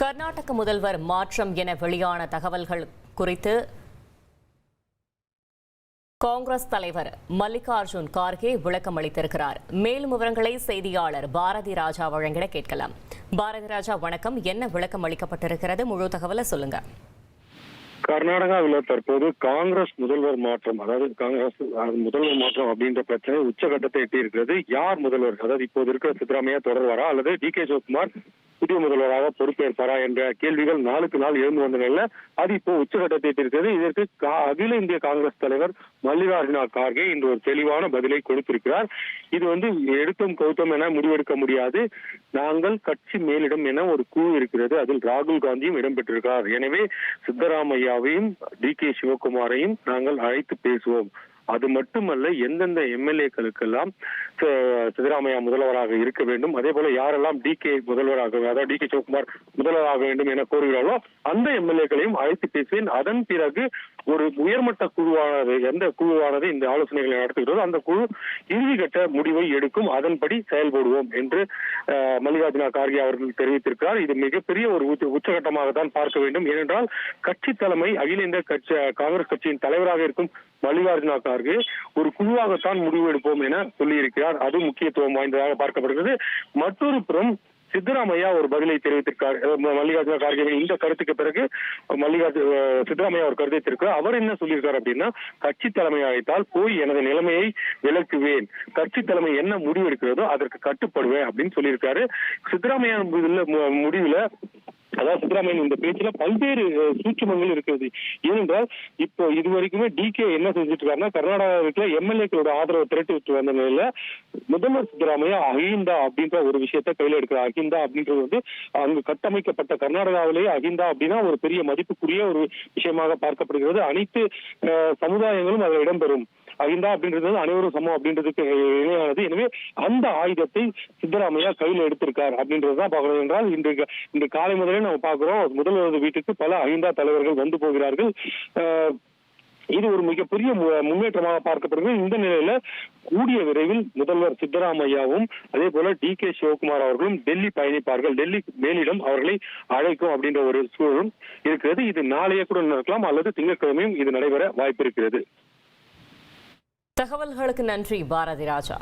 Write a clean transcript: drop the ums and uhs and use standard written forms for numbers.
கர்நாடக முதல்வர் மாற்றம் என வெளியான தகவல்கள் குறித்து காங்கிரஸ் தலைவர் மல்லிகார்ஜுன் கார்கே விளக்கம் அளித்திருக்கிறார். மேலும் விவரங்களை செய்தியாளர் பாரதி ராஜா வழங்கிட கேட்கலாம். பாரதி ராஜா, வணக்கம். என்ன விளக்கம் அளிக்கப்பட்டிருக்கிறது? முழு தகவலை சொல்லுங்க. கர்நாடகாவில் தற்போது காங்கிரஸ் முதல்வர் மாற்றம், அதாவது காங்கிரஸ் முதல்வர் மாற்றம் அப்படின்ற பிரச்சனை உச்சகட்டத்தை எட்டி இருக்கிறது. யார் முதல்வர், அதாவது இப்போது இருக்கிற சித்தராமையா தொடர்வாரா அல்லது டி.கே. சிவகுமார் புதிய முதல்வராக பொறுப்பேற்பாரா என்ற கேள்விகள் நாளுக்கு நாள் எழுந்து வந்த நிலையில அது இப்போ உச்சகட்டத்தை எட்டியிருக்கிறது. இதற்கு அகில இந்திய காங்கிரஸ் தலைவர் மல்லிகார்ஜுன கார்கே இன்று ஒரு தெளிவான பதிலை கொடுத்திருக்கிறார். இது எடுத்தும் கௌத்தம் என முடிவெடுக்க முடியாது. நாங்கள் கட்சி மேலிடம் என ஒரு குழு இருக்கிறது, அதில் ராகுல் காந்தியும் இடம்பெற்றிருக்கிறார். எனவே சித்தராமையாவையும் டி.கே. சிவகுமாரையும் நாங்கள் அழைத்து பேசுவோம். அது மட்டுமல்ல, எந்தெந்த எம்எல்ஏக்களுக்கெல்லாம் சித்தராமையா முதல்வராக இருக்க வேண்டும், அதே போல யாரெல்லாம் டி.கே. முதல்வராக, அதாவது டி.கே. சிவகுமார் முதல்வராக வேண்டும் என கோருகிறார்களோ அந்த எம்எல்ஏக்களையும் அழைத்து பேசுவேன். அதன் பிறகு ஒரு உயர்மட்ட குழுவானது, எந்த குழுவானது இந்த ஆலோசனைகளை நடத்துகிறதோ அந்த குழு இறுதிக்கட்ட முடிவை எடுக்கும், அதன்படி செயல்படுவோம் என்று மல்லிகார்ஜுன கார்கே அவர்கள் தெரிவித்திருக்கிறார். இது மிகப்பெரிய ஒரு உச்சகட்டமாக தான் பார்க்க வேண்டும். ஏனென்றால் கட்சி தலைமை, அகில இந்திய காங்கிரஸ் கட்சியின் தலைவராக இருக்கும் மல்லிகார்ஜுன கார்கே ஒரு குழுவாகத்தான் முடிவு எடுப்போம் என சொல்லியிருக்கிறார். அது முக்கியத்துவம் வாய்ந்ததாக பார்க்கப்படுகிறது. மற்றொரு புறம் சித்தராமையா ஒரு பதிலை தெரிவித்திருக்கார். மல்லிகார்ஜுன கார்கேவின் இந்த கருத்துக்கு பிறகு சித்தராமையா ஒரு கருத்தை தெரிவிக்கிறார். அவர் என்ன சொல்லியிருக்காரு அப்படின்னா, கட்சி தலைமை அழைத்தால் போய் எனது நிலைமையை விளக்குவேன், கட்சி தலைமை என்ன முடிவு எடுக்கிறதோ அதற்கு கட்டுப்படுவேன் அப்படின்னு சொல்லியிருக்காரு. சித்தராமையா முடிவுல, அதாவது சித்தராமையின் இந்த பேச்சுல பல்வேறு சூட்சுமங்கள் இருக்கிறது. ஏனென்றால் இப்போ இதுவரைக்குமே டி.கே. என்ன செஞ்சுட்டு இருக்காருன்னா, கர்நாடகாவில் எம்எல்ஏக்களோட ஆதரவை திரட்டி விட்டு வந்த நிலையில முதல்வர் சித்தராமையா அகிந்தா அப்படின்ற ஒரு விஷயத்த கையில எடுக்கிறார். அகிந்தா அப்படின்றது அங்கு கட்டமைக்கப்பட்ட, கர்நாடகாவிலேயே அகிந்தா அப்படின்னா ஒரு பெரிய மதிப்புக்குரிய ஒரு விஷயமாக பார்க்கப்படுகிறது. அனைத்து சமுதாயங்களும் அதில் இடம்பெறும். அகிந்தா அப்படின்றது அனைவரும் சமம் அப்படின்றதுக்கு இணையானது. எனவே அந்த ஆயுதத்தை சித்தராமையா கையில எடுத்திருக்கார் அப்படின்றதுதான் பார்க்கணும். என்றால் இன்று காலை முதலே நம்ம பார்க்கிறோம், முதல்வர் வீட்டுக்கு பல அகிந்தா தலைவர்கள் வந்து போகிறார்கள். இது ஒரு மிகப்பெரிய முன்னேற்றமாக பார்க்கப்படுகிறது. இந்த நிலையில கூடிய விரைவில் முதல்வர் சித்தராமையாவும் அதே போல டி.கே. சிவகுமார் அவர்களும் டெல்லி பயணிப்பார்கள். டெல்லி மேலிடம் அவர்களை அழைக்கும் அப்படின்ற ஒரு சூழலும் இருக்கிறது. இது நாளைய கூட நடக்கலாம் அல்லது திங்கட்கிழமையும் இது நடைபெற வாய்ப்பு இருக்கிறது. தகவல்களுக்கு நன்றி பாரதி ராஜா.